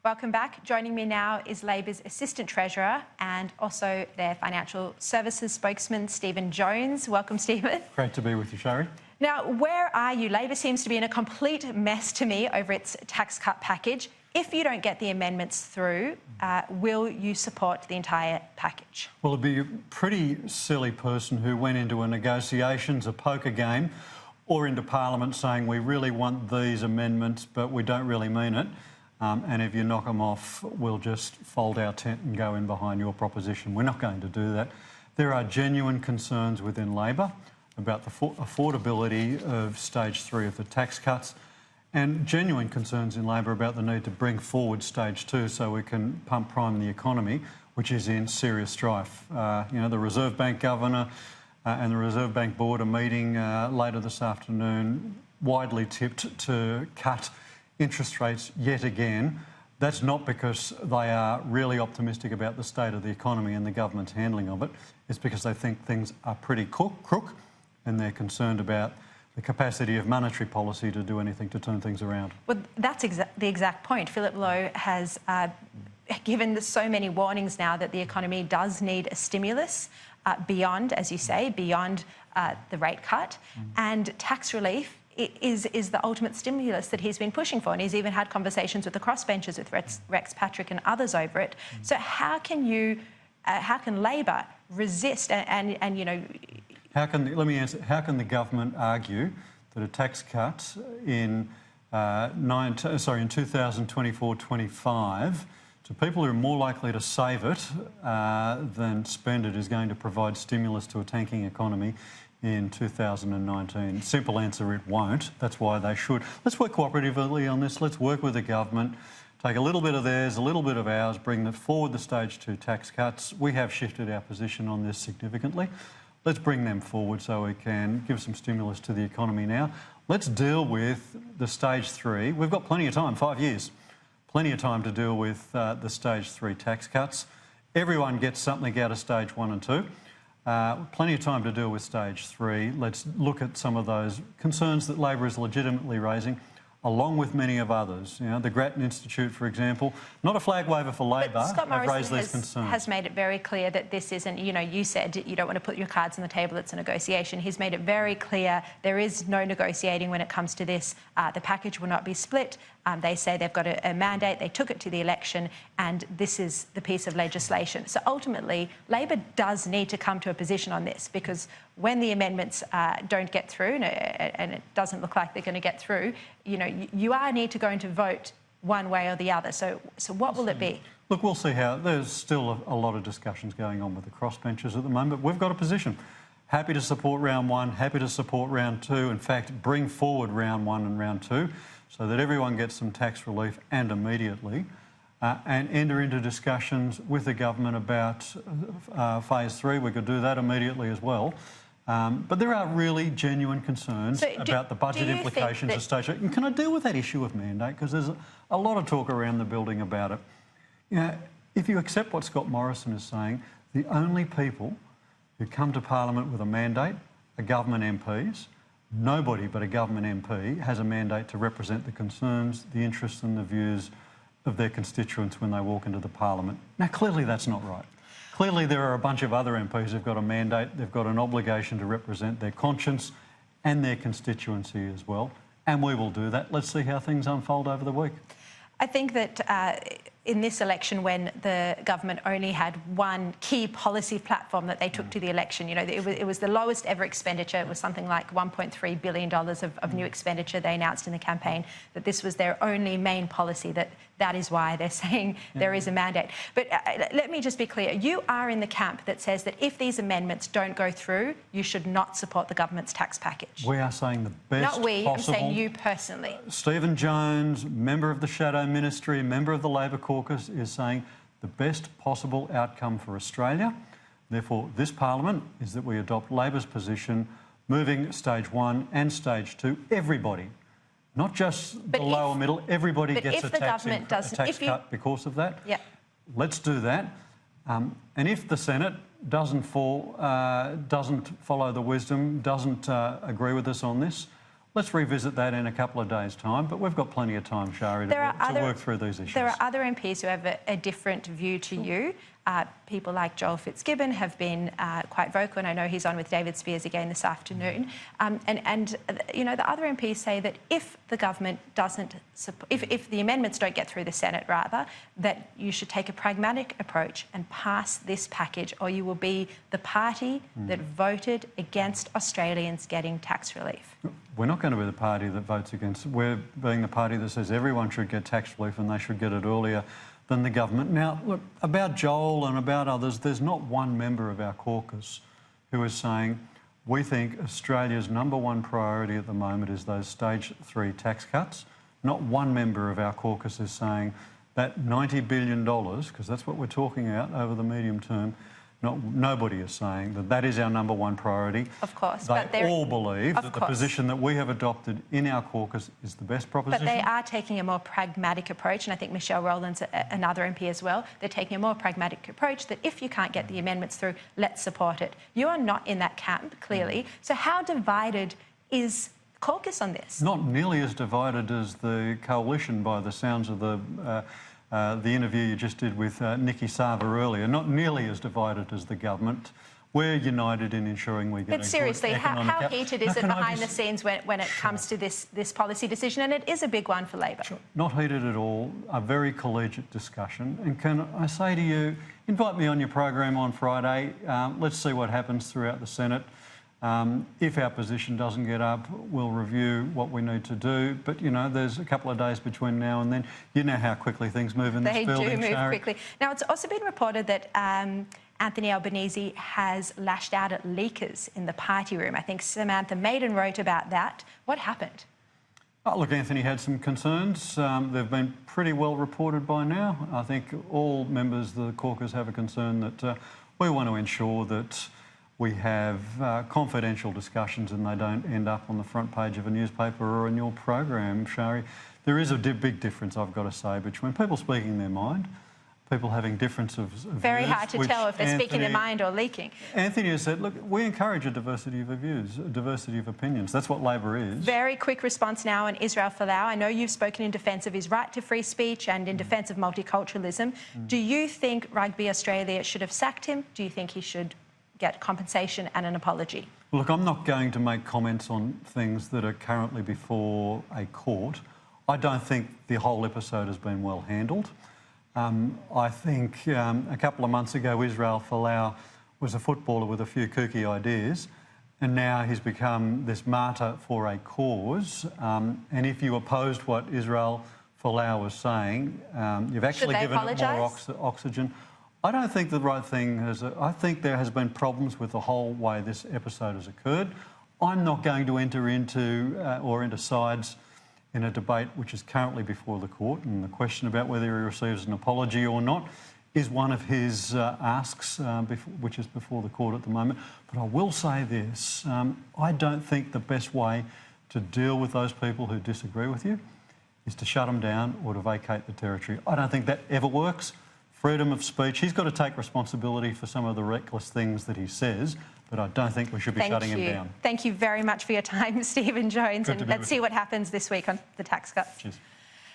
Welcome back. Joining me now is Labor's Assistant Treasurer and also their Financial Services spokesman, Stephen Jones. Welcome, Stephen. Great to be with you, Shari. Now, where are you? Labor seems to be in a complete mess to me over its tax cut package. If you don't get the amendments through, will you support the entire package? Well, it'd be a pretty silly person who went into a negotiations, a poker game, or into Parliament saying we really want these amendments, but we don't really mean it. And if you knock them off, we'll just fold our tent and go in behind your proposition. We're not going to do that. There are genuine concerns within Labor about the affordability of stage 3 of the tax cuts, and genuine concerns in Labor about the need to bring forward stage 2 so we can pump prime the economy, which is in serious strife. The Reserve Bank Governor and the Reserve Bank Board are meeting later this afternoon, widely tipped to cut interest rates yet again. That's not because they are really optimistic about the state of the economy and the government's handling of it. It's because they think things are pretty crook and they're concerned about the capacity of monetary policy to do anything to turn things around. Well, that's the exact point. Philip Lowe has given so many warnings now that the economy does need a stimulus beyond, as you say, beyond the rate cut, and tax relief is the ultimate stimulus that he's been pushing for, and he's even had conversations with the crossbenchers, with Rex Patrick and others over it. So how can Labor resist and you know? Let me answer. How can the government argue that a tax cut in 2024-25 to people who are more likely to save it than spend it is going to provide stimulus to a tanking economy in 2019? Simple answer, it won't. That's why they should. Let's work cooperatively on this. Let's work with the government, take a little bit of theirs, a little bit of ours, bring forward the stage 2 tax cuts. We have shifted our position on this significantly. Let's bring them forward so we can give some stimulus to the economy now. Let's deal with the stage 3. We've got plenty of time, 5 years, plenty of time to deal with the stage 3 tax cuts. Everyone gets something out of stage 1 and 2. Plenty of time to deal with stage 3. Let's look at some of those concerns that Labor is legitimately raising, along with many of others. You know, the Grattan Institute, for example, not a flag waver for Labor, have raised these concerns. Has made it very clear that this isn't, you know, you said you don't want to put your cards on the table, it's a negotiation. He's made it very clear there is no negotiating when it comes to this. The package will not be split. They say they've got a mandate, they took it to the election, and this is the piece of legislation. So ultimately, Labor does need to come to a position on this, because when the amendments don't get through, and it doesn't look like they're going to get through, you know, you need to go to vote one way or the other. So what will it be? Look, we'll see how. There's still a lot of discussions going on with the crossbenchers at the moment. We've got a position. Happy to support round 1, happy to support round 2. In fact, bring forward round 1 and round 2 so that everyone gets some tax relief and immediately, and enter into discussions with the government about phase 3. We could do that immediately as well. But there are really genuine concerns about the budget implications of stage 3. And can I deal with that issue of mandate? Because there's a lot of talk around the building about it. You know, if you accept what Scott Morrison is saying, the only people who come to Parliament with a mandate are government MPs. Nobody but a government MP has a mandate to represent the concerns, the interests and the views of their constituents when they walk into the Parliament. Now, clearly that's not right. Clearly there are a bunch of other MPs who've got a mandate, they've got an obligation to represent their conscience and their constituency as well, and we will do that. Let's see how things unfold over the week. I think that in this election, when the government only had one key policy platform that they took to the election, you know, it was the lowest ever expenditure. It was something like $1.3 billion of new expenditure they announced in the campaign, that this was their only main policy, that is why they're saying there is a mandate. But let me just be clear. You are in the camp that says that if these amendments don't go through, you should not support the government's tax package. We are saying the best possible. Not we, possible. I'm saying you personally. Stephen Jones, member of the Shadow Ministry, member of the Labor caucus, is saying the best possible outcome for Australia, therefore this Parliament, is that we adopt Labor's position, moving stage 1 and stage 2, everybody. Not just the lower middle, everybody gets a tax cut because of that. Yeah. Let's do that. And if the Senate doesn't follow the wisdom, doesn't agree with us on this, let's revisit that in a couple of days' time. But we've got plenty of time, Shari, to work through these issues. There are other MPs who have a different view to you. People like Joel Fitzgibbon have been quite vocal, and I know he's on with David Spears again this afternoon. You know, the other MPs say that if the government doesn't, if the amendments don't get through the Senate, rather, that you should take a pragmatic approach and pass this package, or you will be the party that voted against Australians getting tax relief. We're not going to be the party that votes against. We're being the party that says everyone should get tax relief and they should get it earlier than the government. Now, look, about Joel and about others, there's not one member of our caucus who is saying, we think Australia's #1 priority at the moment is those stage 3 tax cuts. Not one member of our caucus is saying that $90 billion, because that's what we're talking about over the medium term, nobody is saying that that is our #1 priority. Of course. They all believe that the position that we have adopted in our caucus is the best proposition. But they are taking a more pragmatic approach, and I think Michelle Rowland's another MP as well. They're taking a more pragmatic approach that if you can't get the amendments through, let's support it. You are not in that camp, clearly. So how divided is caucus on this? Not nearly as divided as the coalition, by the sounds of the interview you just did with Nikki Sava earlier. Not nearly as divided as the government. We're united in ensuring we get. But seriously, how heated is it behind the scenes when it comes to this policy decision? And it is a big one for Labor. Sure. Not heated at all. A very collegiate discussion. And can I say to you, invite me on your program on Friday. Let's see what happens throughout the Senate. If our position doesn't get up, we'll review what we need to do. But, you know, there's a couple of days between now and then. You know how quickly things move in this building, They do move Shari. quickly. Now, it's also been reported that Anthony Albanese has lashed out at leakers in the party room. I think Samantha Maiden wrote about that. What happened? Oh, look, Anthony had some concerns. They've been pretty well reported by now. I think all members of the caucus have a concern that we want to ensure that we have confidential discussions and they don't end up on the front page of a newspaper or in your program, Shari. There is a big difference, I've got to say, between people speaking their mind, people having differences of views. Very hard to tell if they're speaking their mind or leaking. Anthony has said, look, we encourage a diversity of views, a diversity of opinions. That's what Labor is. Very quick response now on Israel Folau. I know you've spoken in defence of his right to free speech and in defence of multiculturalism. Do you think Rugby Australia should have sacked him? Do you think he should get compensation and an apology? Look, I'm not going to make comments on things that are currently before a court. I don't think the whole episode has been well handled. I think a couple of months ago, Israel Folau was a footballer with a few kooky ideas, and now he's become this martyr for a cause. And if you opposed what Israel Folau was saying, you've actually given it more oxygen. I don't think the right thing is. I think there has been problems with the whole way this episode has occurred. I'm not going to enter into or into sides in a debate which is currently before the court, and the question about whether he receives an apology or not is one of his asks, which is before the court at the moment. But I will say this, I don't think the best way to deal with those people who disagree with you is to shut them down or to vacate the territory. I don't think that ever works. Freedom of speech. He's got to take responsibility for some of the reckless things that he says, but I don't think we should be shutting him down. Thank you very much for your time, Stephen Jones, and let's see what happens this week on the tax cuts. Cheers.